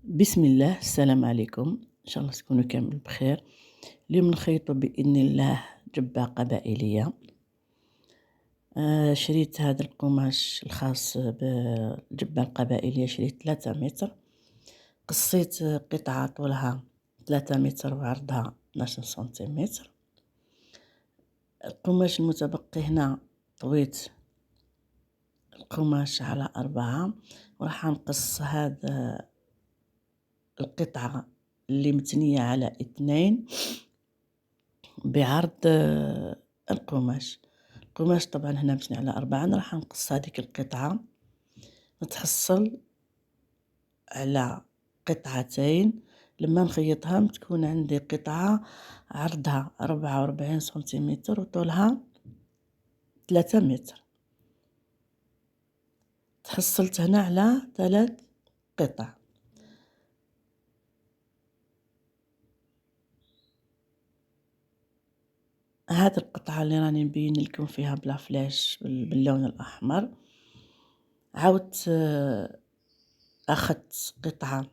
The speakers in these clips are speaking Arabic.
بسم الله، السلام عليكم، إن شاء الله تكونوا كامل بخير. اليوم نخيطوا بإذن الله جبة قبائلية. شريت هذا القماش الخاص بالجبة القبائلية، شريت 3 متر، قصيت قطعة طولها 3 متر وعرضها 12 سنتيمتر. القماش المتبقي هنا طويت القماش على 4، وراح نقص هذا القطعة اللي متنية على 2 بعرض القماش. طبعا هنا متني على 4، أنا راح نقص هذيك القطعة نتحصل على قطعتين. لما نخيطها تكون عندي قطعة عرضها 44 سنتيمتر وطولها 3 متر. تحصلت هنا على 3 قطع. هذه القطعة اللي راني مبين لكم فيها بلا فلاش باللون الأحمر، عاودت أخذت قطعة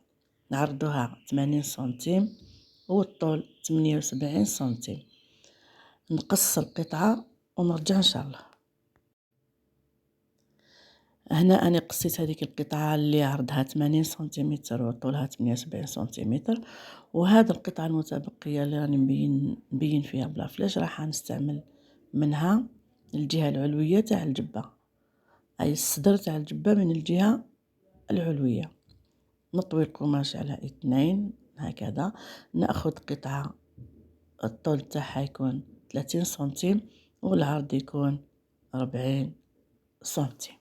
عرضها 80 سنتيم والطول 78 سنتيم، نقص القطعة ونرجع إن شاء الله. هنا أنا قصيت هذيك القطعة اللي عرضها 80 سنتيمتر وطولها 78 سنتيمتر، وهذا القطعة المتبقية اللي راني مبين فيها بلا فلاش راح نستعمل منها الجهة العلوية تاع الجبة، أي الصدر تاع الجبة من الجهة العلوية. نطوي القماش على 2 هكذا، ناخذ قطعة الطول تاعها يكون 30 سنتيم والعرض يكون 40 سنتيم.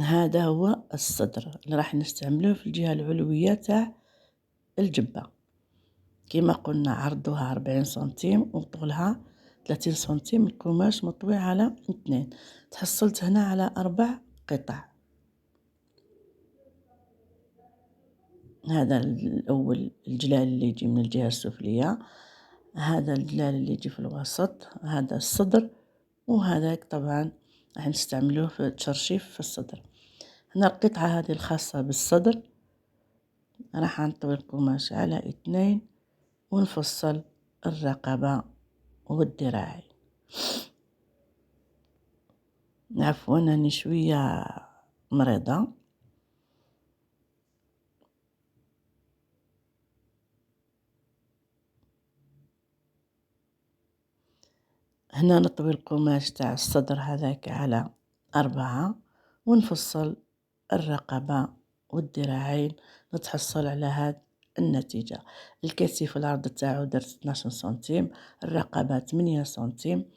هذا هو الصدر اللي راح نستعمله في الجهة العلوية تاع الجبة. كما قلنا عرضها 40 سنتيم وطولها 30 سنتيم، القماش مطوي على 2. تحصلت هنا على 4 قطع. هذا الأول الجلال اللي يجي من الجهة السفلية، هذا الجلال اللي يجي في الوسط، هذا الصدر، وهذاك طبعا راح نستعملوه في التشرشيف في الصدر. هنا القطعة هذه الخاصة بالصدر راح نطوي القماش على 2 ونفصل الرقبة والذراعين. عفوا أني شوية مريضة. هنا نطوي القماش تاع الصدر هذاك على 4 ونفصل الرقبة والذراعين، نتحصل على هاد النتيجة. الكتف العرض تاعو درت 12 سنتيم، الرقبة 8 سنتيم،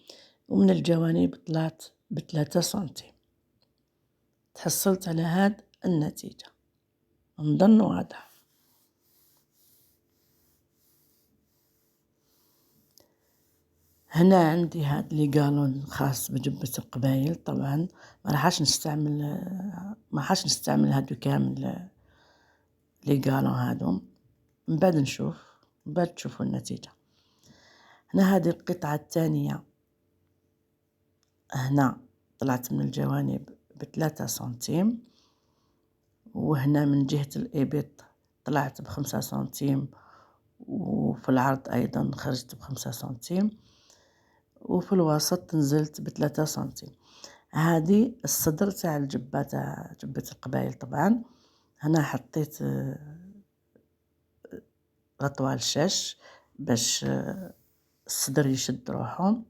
ومن الجوانب طلعت ب3 سنتيم. تحصلت على هاد النتيجة، نظن واضح. هنا عندي هاد لي قالون خاص بجبة القبايل. طبعا ما راحش نستعمل هادو كامل لي قالون هادو، من بعد نشوف، من بعد تشوفوا النتيجة. هنا هذه القطعة الثانية، هنا طلعت من الجوانب ب3 سنتيم، وهنا من جهة الإبط طلعت ب5 سنتيم، وفي العرض أيضا خرجت ب5 سنتيم، وفي الوسط نزلت ب3 سنتيم. هذه الصدر تاع الجبة تاع جبة القبائل. طبعا هنا حطيت غطوال شاش باش الصدر يشد روحهم.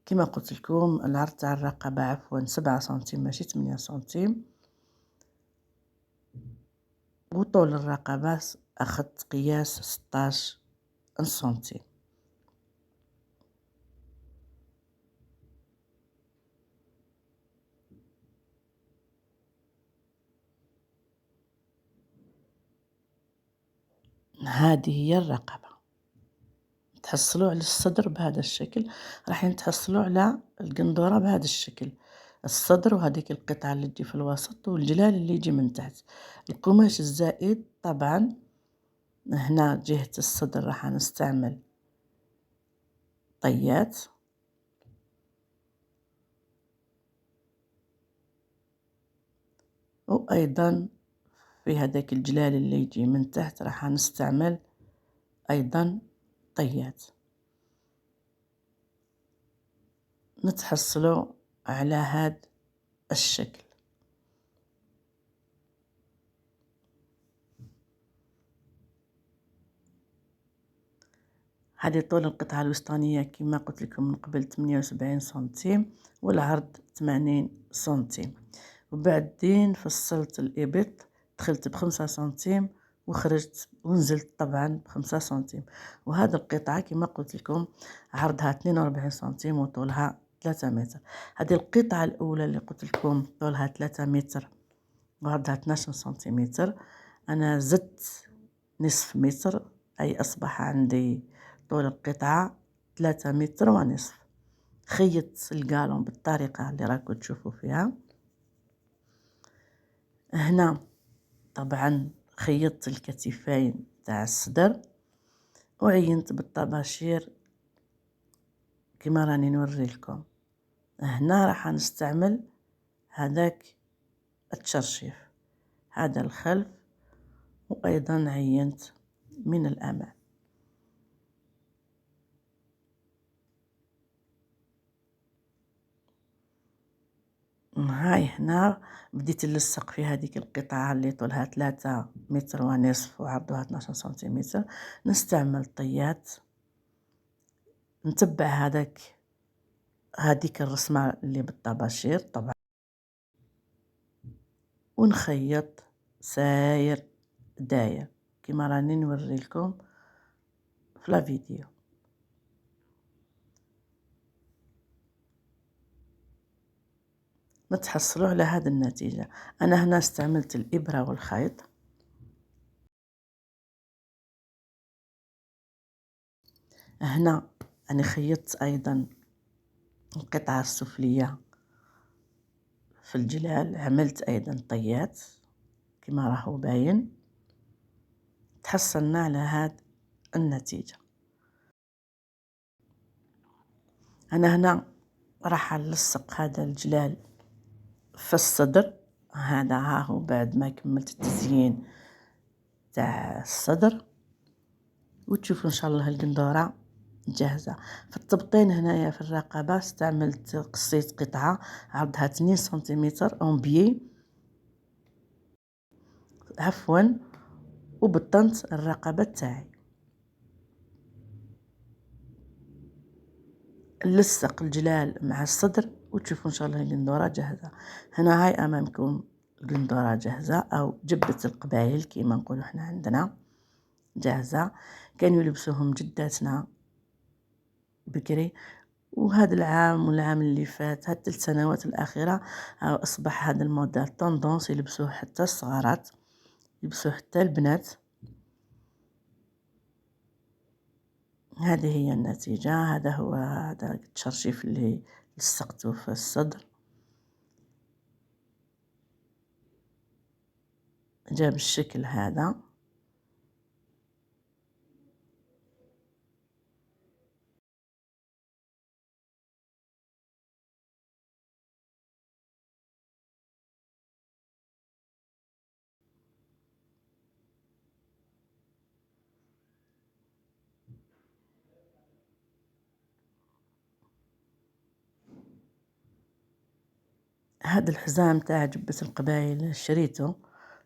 كما قلت لكم العرض تاع الرقبة عفوا 7 سنتيم ماشي 8 سنتيم، وطول الرقبة أخذت قياس 16 سنتيم. هذه هي الرقبة. تحصلوا على الصدر بهذا الشكل، راح تحصلوا على القندورة بهذا الشكل، الصدر وهذيك القطعة اللي تجي في الوسط والجلال اللي يجي من تحت. القماش الزائد طبعا هنا جهة الصدر راح نستعمل طيات، وأيضا في هذاك الجلال اللي يجي من تحت راح نستعمل أيضا طيات. نتحصلوا على هذا الشكل. هذه طول القطعة الوسطانية كما قلت لكم من قبل 78 سنتيم والعرض 80 سنتيم. وبعدين فصلت الإبط، دخلت ب5 سنتيم وخرجت ونزلت طبعا ب5 سنتيم. وهذه القطعة كما قلت لكم عرضها 42 سنتيم وطولها 3 متر. هذه القطعة الأولى اللي قلت لكم طولها 3 متر وعرضها 12 سنتيمتر، أنا زدت نصف متر، أي أصبح عندي طول القطعة 3 متر ونصف. خيطت القالون بالطريقة اللي راكم تشوفوا فيها. هنا طبعا خيطت الكتفين تاع الصدر وعينت بالطباشير كما راني نوري لكم. هنا راح نستعمل هذاك التشرشيف، هذا الخلف، وأيضا عينت من الأمام. هاي هنا بديت نلصق في هذيك القطعة اللي طولها 3 متر ونصف وعرضها 12 سنتيمتر. نستعمل طيات، نتبع هذيك الرسمة اللي بالطباشير طبعا، ونخيط ساير داير كما راني نوري لكم في لا فيديو. نتحصلوا على هذه النتيجة. أنا هنا استعملت الإبرة والخيط. هنا أنا خيطت أيضا القطعة السفلية في الجلال، عملت أيضا طيات كما راهو باين. تحصلنا على هذه النتيجة. أنا هنا راح نلصق هذا الجلال في الصدر. هذا هاهو بعد ما كملت التزيين تاع الصدر، وتشوفوا ان شاء الله القندورة جاهزة. في التبطين هنايا في الرقبة استعملت قصيت قطعة عرضها 2 سنتيمتر اون بيي عفوا، وبطنت الرقبة تاعي. نلصق الجلال مع الصدر وتشوفوا ان شاء الله القندورة جاهزة. هنا هاي امامكم القندورة جاهزة او جبة القبايل كيما نقولوا احنا عندنا جاهزة. كانوا يلبسوهم جداتنا بكري، وهذا العام والعام اللي فات هاد 3 سنوات الأخيرة أصبح هذا الموديل طوندونس، يلبسوه حتى الصغارات، يلبسوه حتى البنات. هذه هي النتيجة. هذا هو هذا التشرشيف اللي لصقته في الصدر، جاب الشكل هذا. هذا الحزام تاع جبة القبايل شريته،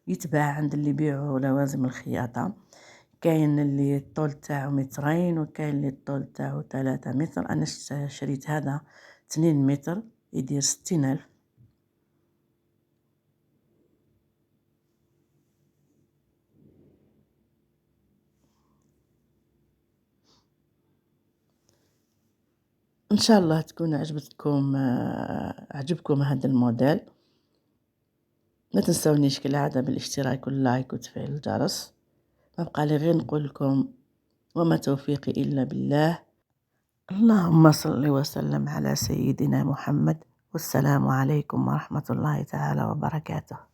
يتباع عند اللي يبيعوا لوازم الخياطة. كاين اللي الطول تاعو 2 متر وكاين اللي الطول تاعو 3 متر. انا شريت هذا 2 متر يدير 60,000. ان شاء الله تكون عجبكم هذا الموديل. ما تنسونيش كالعادة بالاشتراك واللايك وتفعيل الجرس. ما بقى لي غير نقول لكم وما توفيقي الا بالله. اللهم صل وسلم على سيدنا محمد، والسلام عليكم ورحمة الله تعالى وبركاته.